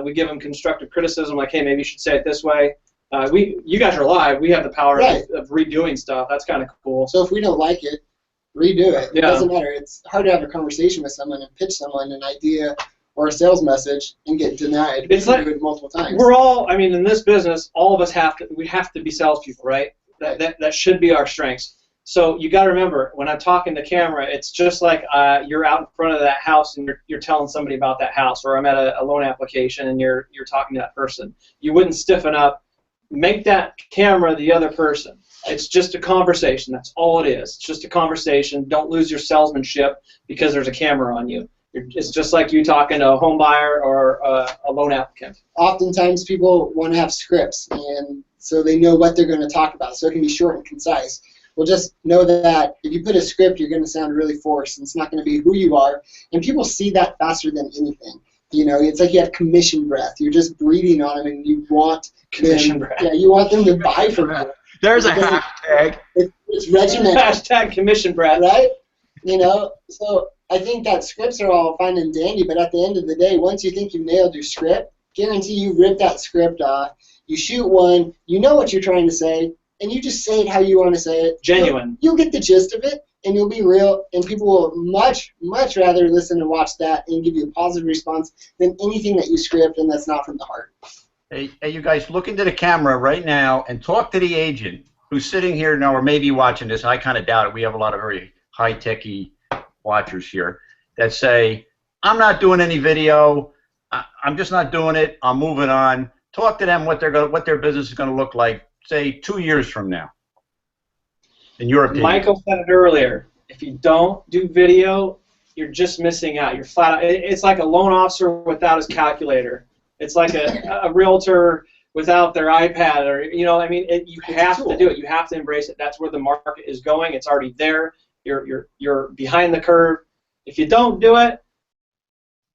We give them constructive criticism, like, "Hey, maybe you should say it this way." You guys are live. We have the power of redoing stuff. That's kind of cool. So if we don't like it, redo it. Yeah. It doesn't matter. It's hard to have a conversation with someone and pitch someone an idea or a sales message and get denied. It's like do it multiple times. We're all, in this business, all of us have to be salespeople, right? That should be our strengths. So you got to remember, when I'm talking to camera, it's just like you're out in front of that house and you're telling somebody about that house, or I'm at a loan application and you're talking to that person. You wouldn't stiffen up. Make that camera the other person. It's just a conversation. That's all it is. It's just a conversation. Don't lose your salesmanship because there's a camera on you. It's just like you talking to a home buyer or a loan applicant. Oftentimes people want to have scripts, and so they know what they're going to talk about, so it can be short and concise. Well, just know that if you put a script, you're going to sound really forced, and it's not going to be who you are, and people see that faster than anything. It's like you have commission breath. You're just breathing on them, and you want commission breath. Yeah, you want them to buy from you. There's a hashtag. It's regimented. Hashtag commission breath. Right? So I think that scripts are all fine and dandy, but at the end of the day, once you think you've nailed your script, guarantee you rip that script off, you shoot one, you know what you're trying to say, and you just say it how you want to say it. Genuine. You'll get the gist of it, and you'll be real, and people will much, much rather listen and watch that and give you a positive response than anything that you script and that's not from the heart. Hey, you guys, look into the camera right now and talk to the agent who's sitting here now or maybe watching this. I kind of doubt it. We have a lot of very high-techy watchers here that say, I'm not doing any video. I'm just not doing it. I'm moving on. Talk to them what their business is going to look like, say, 2 years from now, in your opinion. Michael said it earlier. If you don't do video, you're just missing out. You're flat out. It's like a loan officer without his calculator. It's like a realtor without their iPad, or you have to do it. You have to embrace it. That's where the market is going. It's already there. You're behind the curve. If you don't do it,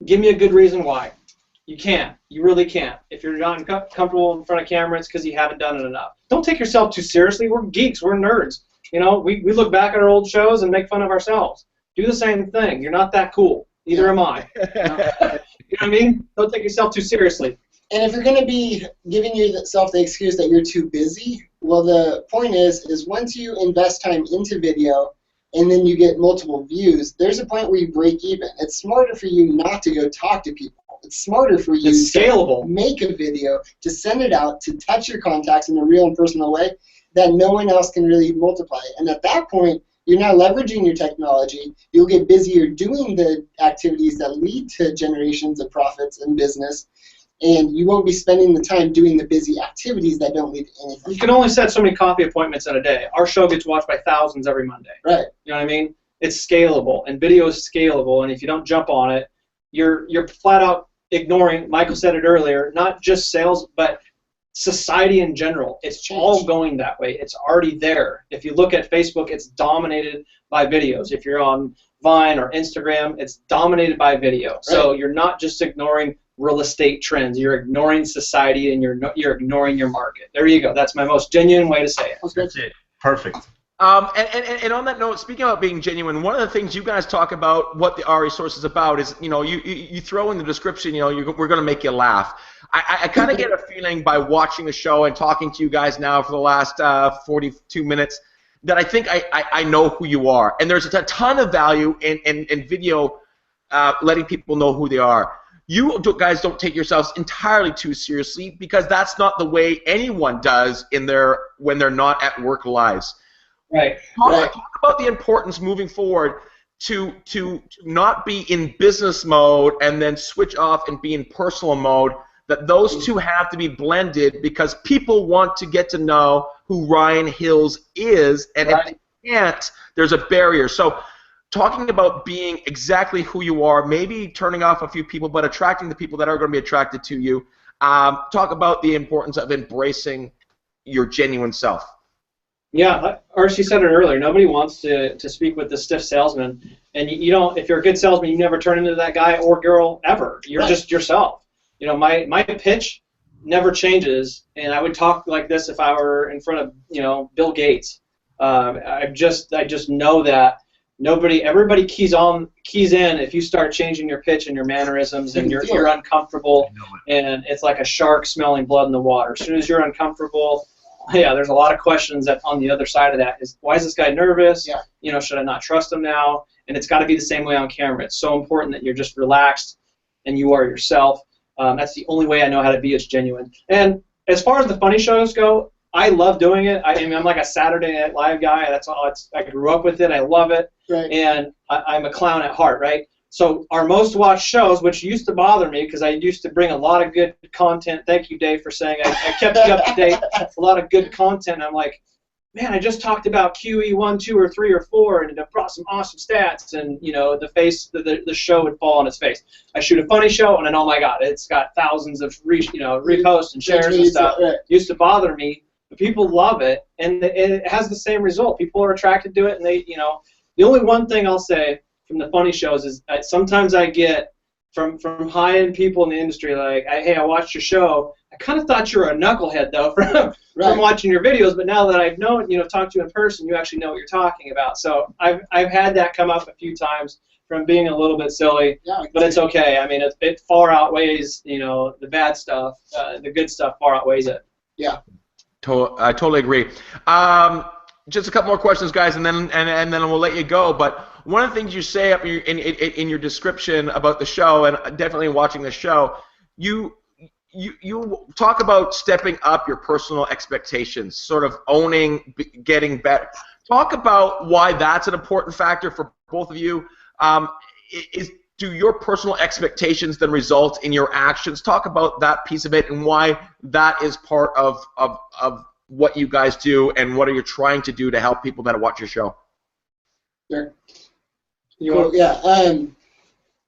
give me a good reason why. You can't. You really can't. If you're not comfortable in front of camera, it's because you haven't done it enough. Don't take yourself too seriously. We're geeks. We're nerds. We look back at our old shows and make fun of ourselves. Do the same thing. You're not that cool. Neither am I. You know what I mean? Don't take yourself too seriously. And if you're going to be giving yourself the excuse that you're too busy, Well, the point is once you invest time into video and then you get multiple views, there's a point where you break even. It's smarter for you not to go talk to people. It's smarter for you scalable. to make a video, to send it out, to touch your contacts in a real and personal way that no one else can really multiply. And at that point, you're now leveraging your technology. You'll get busier doing the activities that lead to generations of profits and business, and you won't be spending the time doing the busy activities that don't lead to anything. You can only set so many coffee appointments in a day. Our show gets watched by thousands every Monday. Right. You know what I mean? It's scalable, and video is scalable, and if you don't jump on it, you're flat out ignoring, Michael said it earlier, not just sales, but society in general. It's all going that way. It's already there. If you look at Facebook, it's dominated by videos. If you're on Vine or Instagram, it's dominated by video. Right. So you're not just ignoring real estate trends. You're ignoring society, and you're ignoring your market. There you go. That's my most genuine way to say it. That's it. Perfect. And on that note, speaking about being genuine, one of the things you guys talk about, what the TheRESource is about, is you throw in the description, we're going to make you laugh. I kind of get a feeling by watching the show and talking to you guys now for the last 42 minutes that I think I know who you are, and there's a ton of value in video, letting people know who they are. You guys don't take yourselves entirely too seriously, because that's not the way anyone does when they're not at work lives. Right. Talk about the importance moving forward to not be in business mode and then switch off and be in personal mode, that those two have to be blended, because people want to get to know who Ryan Hills is, and if they can't, there's a barrier. So talking about being exactly who you are, maybe turning off a few people, but attracting the people that are going to be attracted to you. Talk about the importance of embracing your genuine self. Yeah, RC said it earlier. Nobody wants to speak with the stiff salesman, and you don't. If you're a good salesman, you never turn into that guy or girl ever. You're just yourself. My pitch never changes, and I would talk like this if I were in front of Bill Gates. I just know that everybody keys in if you start changing your pitch and your mannerisms, and you're uncomfortable, and it's like a shark smelling blood in the water. As soon as you're uncomfortable. Yeah, there's a lot of questions that on the other side of that is, why is this guy nervous? Yeah. Should I not trust him now? And it's got to be the same way on camera. It's so important that you're just relaxed and you are yourself. That's the only way I know how to be as genuine. And as far as the funny shows go, I love doing it. I'm like a Saturday Night Live guy. That's all. I grew up with it. I love it. Right. And I'm a clown at heart, right? So our most watched shows, which used to bother me because I used to bring a lot of good content. Thank you, Dave, for saying I kept you up to date. A lot of good content. I'm like, man, I just talked about QE 1, 2, or 3, or 4, and it brought some awesome stats, and the show would fall on its face. I shoot a funny show, and then oh my God, it's got thousands of reposts and shares and stuff. Right. It used to bother me, but people love it, and it has the same result. People are attracted to it, and the only one thing I'll say from the funny shows is sometimes I get from high-end people in the industry like, hey, I watched your show. I kind of thought you were a knucklehead though from watching your videos, but now that I've talked to you in person, you actually know what you're talking about. So I've had that come up a few times from being a little bit silly, but it's okay. I mean, it far outweighs the bad stuff. The good stuff far outweighs it. Yeah. I totally agree. Just a couple more questions, guys, and then we'll let you go. But one of the things you say up in your description about the show, and definitely watching the show, you talk about stepping up your personal expectations, sort of owning, getting better. Talk about why that's an important factor for both of you. Do your personal expectations then result in your actions? Talk about that piece of it and why that is part of what you guys do, and what are you trying to do to help people that watch your show? Sure. Cool. Yeah.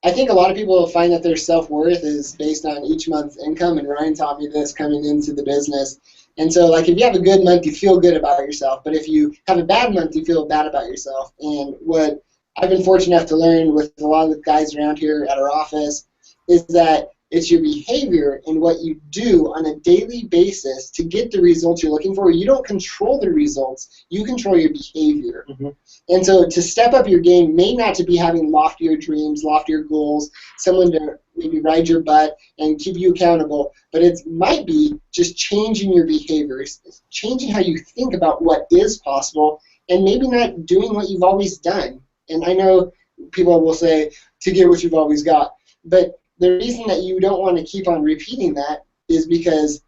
I think a lot of people find that their self-worth is based on each month's income, and Ryan taught me this coming into the business. And so, like, if you have a good month, you feel good about yourself, but if you have a bad month, you feel bad about yourself. And what I've been fortunate enough to learn with a lot of the guys around here at our office is that It's your behavior and what you do on a daily basis to get the results you're looking for. You don't control the results. You control your behavior. Mm-hmm. And so to step up your game may not to be having loftier dreams, loftier goals, someone to maybe ride your butt and keep you accountable, but it might be just changing your behaviors, changing how you think about what is possible, and maybe not doing what you've always done. And I know people will say, to get what you've always got, but the reason that you don't want to keep on repeating that is because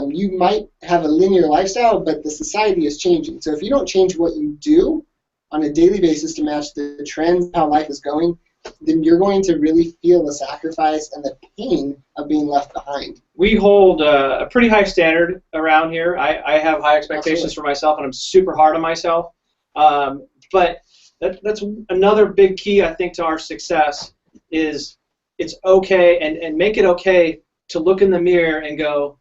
you might have a linear lifestyle, but the society is changing. So if you don't change what you do on a daily basis to match the trends of how life is going, then you're going to really feel the sacrifice and the pain of being left behind. We hold a pretty high standard around here. I have high expectations for myself, and I'm super hard on myself. But that's another big key, I think, to our success is it's okay, and make it okay to look in the mirror and go,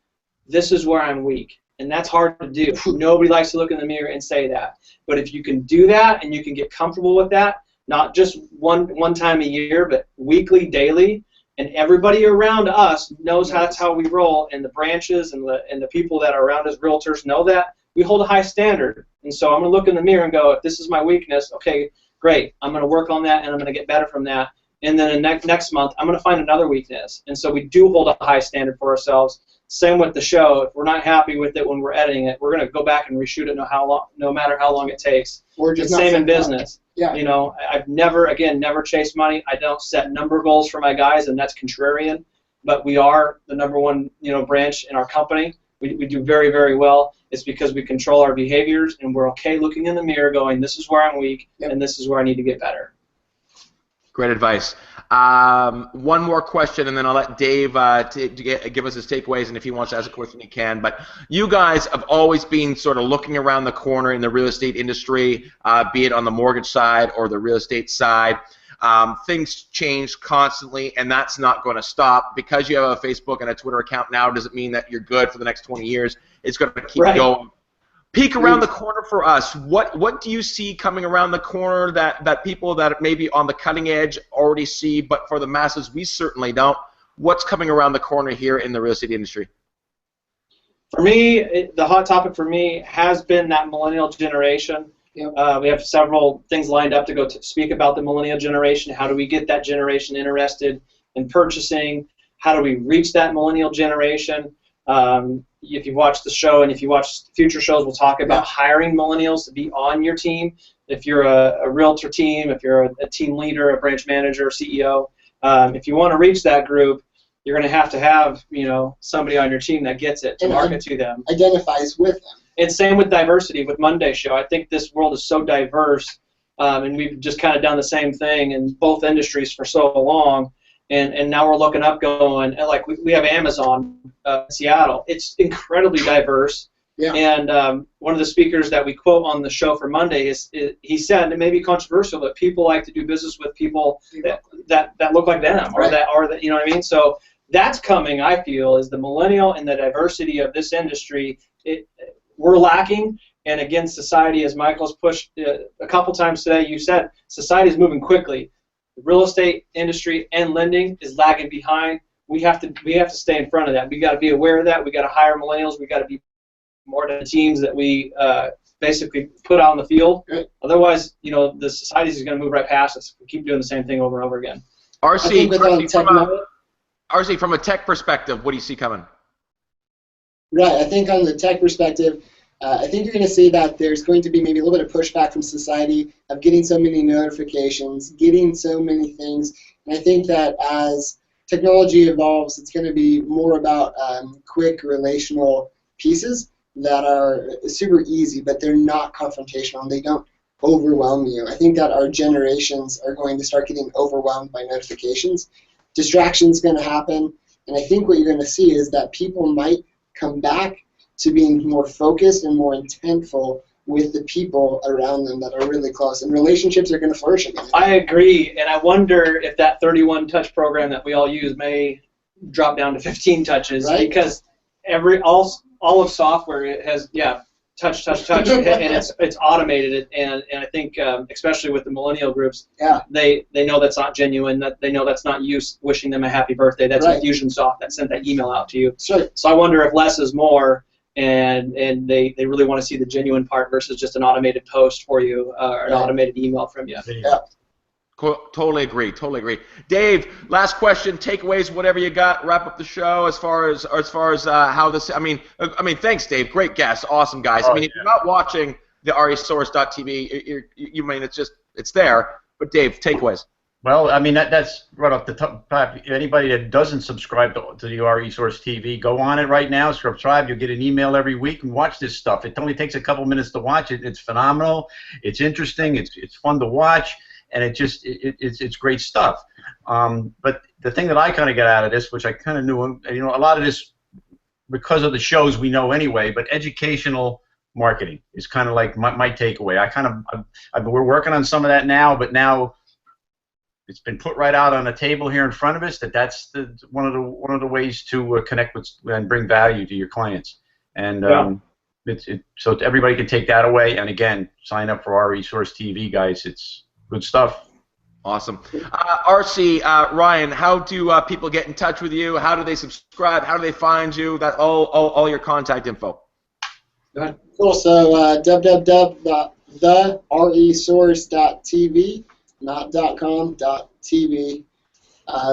this is where I'm weak. And that's hard to do. Nobody likes to look in the mirror and say that. But if you can do that and you can get comfortable with that, not just one time a year, but weekly, daily, and everybody around us knows that's how we roll, and the branches and the people that are around us, realtors, know that, we hold a high standard. And so I'm going to look in the mirror and go, if this is my weakness, okay, great. I'm going to work on that, and I'm going to get better from that. And then next month, I'm going to find another weakness. And so we do hold a high standard for ourselves. Same with the show. If we're not happy with it when we're editing it, we're going to go back and reshoot it no matter how long it takes. Or just same in business. Yeah. You know, I've never chased money. I don't set number goals for my guys, and that's contrarian. But we are the number one, branch in our company. We do very, very well. It's because we control our behaviors, and we're okay looking in the mirror going, this is where I'm weak, and this is where I need to get better. Great advice. One more question, and then I'll let Dave give us his takeaways, and if he wants to ask a question, he can. But you guys have always been sort of looking around the corner in the real estate industry, be it on the mortgage side or the real estate side. Things change constantly, and that's not going to stop. Because you have a Facebook and a Twitter account now doesn't mean that you're good for the next 20 years. It's going to keep going. Peek around the corner for us. What do you see coming around the corner that people that may be on the cutting edge already see, but for the masses we certainly don't? What's coming around the corner here in the real estate industry? For me, the hot topic for me has been that millennial generation. Yep. We have several things lined up to go to speak about the millennial generation. How do we get that generation interested in purchasing? How do we reach that millennial generation? If you watch the show and if you watch future shows, we'll talk about hiring millennials to be on your team. If you're a realtor team, if you're a team leader, a branch manager, CEO, if you want to reach that group, you're going to have somebody on your team that gets it to market to them. Identifies with them. And same with diversity with Monday's show. I think this world is so diverse, and we've just kind of done the same thing in both industries for so long. And now we're looking up going, like we have Amazon in Seattle. It's incredibly diverse. Yeah. And one of the speakers that we quote on the show for Monday he said, and it may be controversial, but people like to do business with people that look like them, or that you know what I mean? So that's coming, I feel, is the millennial and the diversity of this industry. We're lacking, and again, society, as Michael's pushed a couple times today, you said society is moving quickly. The real estate industry and lending is lagging behind. We have to stay in front of that. We got to be aware of that. We got to hire millennials. We got to be more to the teams that we basically put out on the field. Otherwise, the society is going to move right past us. We keep doing the same thing over and over again. RC, from a tech perspective, what do you see coming? Right. I think on the tech perspective, I think you're going to see that there's going to be maybe a little bit of pushback from society of getting so many notifications, getting so many things. And I think that as technology evolves, it's going to be more about quick relational pieces that are super easy, but they're not confrontational and they don't overwhelm you. I think that our generations are going to start getting overwhelmed by notifications. Distraction's going to happen, and I think what you're going to see is that people might come back to being more focused and more intentful with the people around them that are really close, and relationships are going to flourish again. I agree, and I wonder if that 31 touch program that we all use may drop down to 15 touches, because all of software has touch, and it's automated. And I think especially with the millennial groups, they know that's not genuine. That they know that's not you wishing them a happy birthday. That's Infusionsoft that sent that email out to you. Sure. So I wonder if less is more, and they really want to see the genuine part versus just an automated post for you or an automated email from you. Yeah. Totally agree. Dave, last question, takeaways, whatever you got. Wrap up the show as far as how this. I mean, thanks, Dave. Great guest, awesome guys. If you're not watching the TheRESource.tv, you mean it's there. But Dave, takeaways. Well, I mean that's right off the top. Anybody that doesn't subscribe to the TheRESource TV, go on it right now. Subscribe. You'll get an email every week and watch this stuff. It only takes a couple minutes to watch it. It's phenomenal. It's interesting. It's fun to watch. And it's great stuff. But the thing that I kind of got out of this, which I kind of knew, a lot of this because of the shows we know anyway, but educational marketing is kind of like my takeaway. We're working on some of that now, but now it's been put right out on the table here in front of us that's one of the ways to connect with and bring value to your clients. And so everybody can take that away. And again, sign up for TheRESource TV, guys. It's good stuff. Awesome. RC, Ryan, how do people get in touch with you? How do they subscribe? How do they find you? That all your contact info. Go ahead. Cool. So www.TheREsource.tv, not .com, .tv.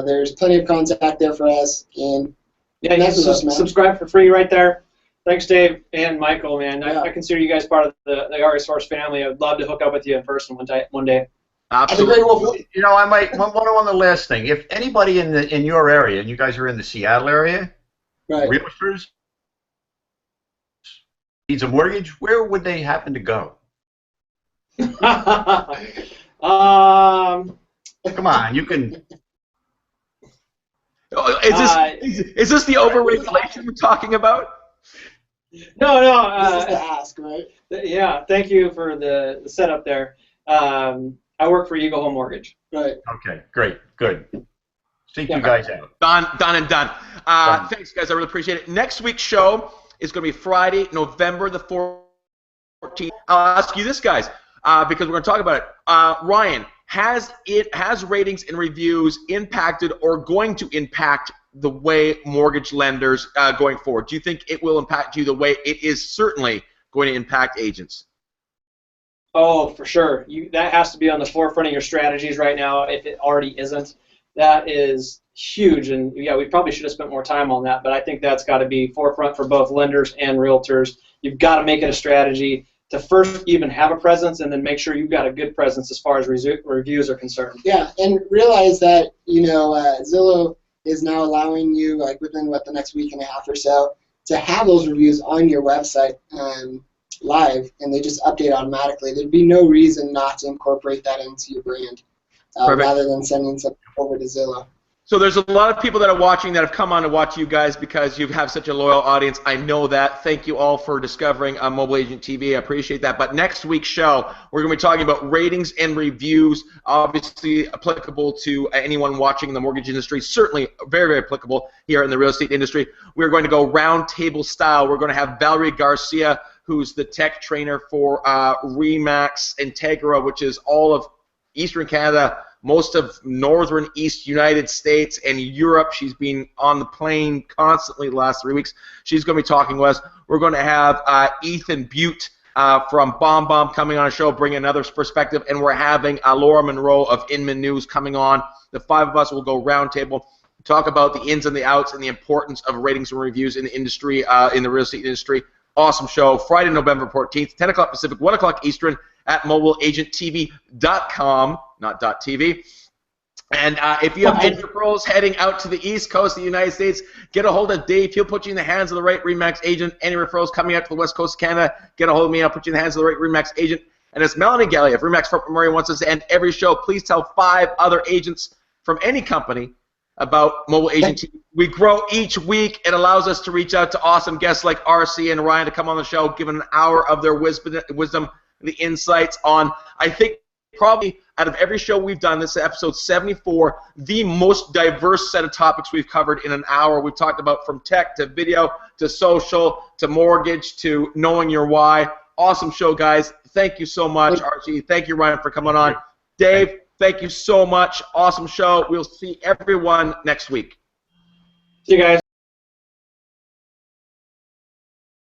There's plenty of contact there for us. And you can subscribe for free right there. Thanks, Dave and Michael, man. I consider you guys part of the TheRESource family. I would love to hook up with you in person one day. Absolutely. I might one the last thing. If anybody in your area, and you guys are in the Seattle area, realtors needs a mortgage, where would they happen to go? Come on, you can. Is this the overregulation we're talking about? No. Just to ask, right? Yeah. Thank you for the setup there. I work for Eagle Home Mortgage. Right. Okay. Great. Good. Seek you guys out. Done. Thanks, guys. I really appreciate it. Next week's show is going to be Friday, November the 14th. I'll ask you this, guys, because we're going to talk about it. Ryan, has ratings and reviews impacted or going to impact the way mortgage lenders going forward? Do you think it will impact you the way it is certainly going to impact agents? Oh, for sure. That has to be on the forefront of your strategies right now if it already isn't. That is huge, and we probably should have spent more time on that, but I think that's got to be forefront for both lenders and realtors. You've got to make it a strategy to first even have a presence and then make sure you've got a good presence as far as reviews are concerned. Yeah, and realize that, Zillow is now allowing you, like within the next week and a half or so, to have those reviews on your website live, and they just update automatically. There'd be no reason not to incorporate that into your brand rather than sending something over to Zillow. So there's a lot of people that are watching that have come on to watch you guys because you have such a loyal audience. I know that. Thank you all for discovering Mobile Agent TV. I appreciate that. But next week's show, we're going to be talking about ratings and reviews, obviously applicable to anyone watching in the mortgage industry, certainly very, very applicable here in the real estate industry. We're going to go round table style. We're going to have Valerie Garcia, who's the tech trainer for RE/MAX Integra, which is all of Eastern Canada, most of northern East United States and Europe. She's been on the plane constantly the last 3 weeks. She's going to be talking with us. We're going to have Ethan Butte from Bomb coming on our show, bringing another perspective, and we're having Laura Monroe of Inman News coming on. The five of us will go roundtable, talk about the ins and the outs and the importance of ratings and reviews in the industry, in the real estate industry. Awesome show. Friday, November 14th, 10 o'clock Pacific, 1 o'clock Eastern at mobileagenttv.com, not .tv. And if you have any referrals heading out to the East Coast of the United States, get a hold of Dave. He'll put you in the hands of the right RE/MAX agent. Any referrals coming out to the West Coast of Canada, get a hold of me. I'll put you in the hands of the right RE/MAX agent. And it's Melanie Gelly of RE/MAX Fort Memorial wants us to end every show. Please tell 5 other agents from any company about Mobile Agent TV. We grow each week. It allows us to reach out to awesome guests like RC and Ryan to come on the show, give an hour of their wisdom, the insights on, I think probably, out of every show we've done, this is episode 74, the most diverse set of topics we've covered in an hour. We've talked about from tech to video to social to mortgage to knowing your why. Awesome show, guys. Thank you so much, Archie. Thank you, Ryan, for coming on. Dave, thank you so much. Awesome show. We'll see everyone next week. See you guys.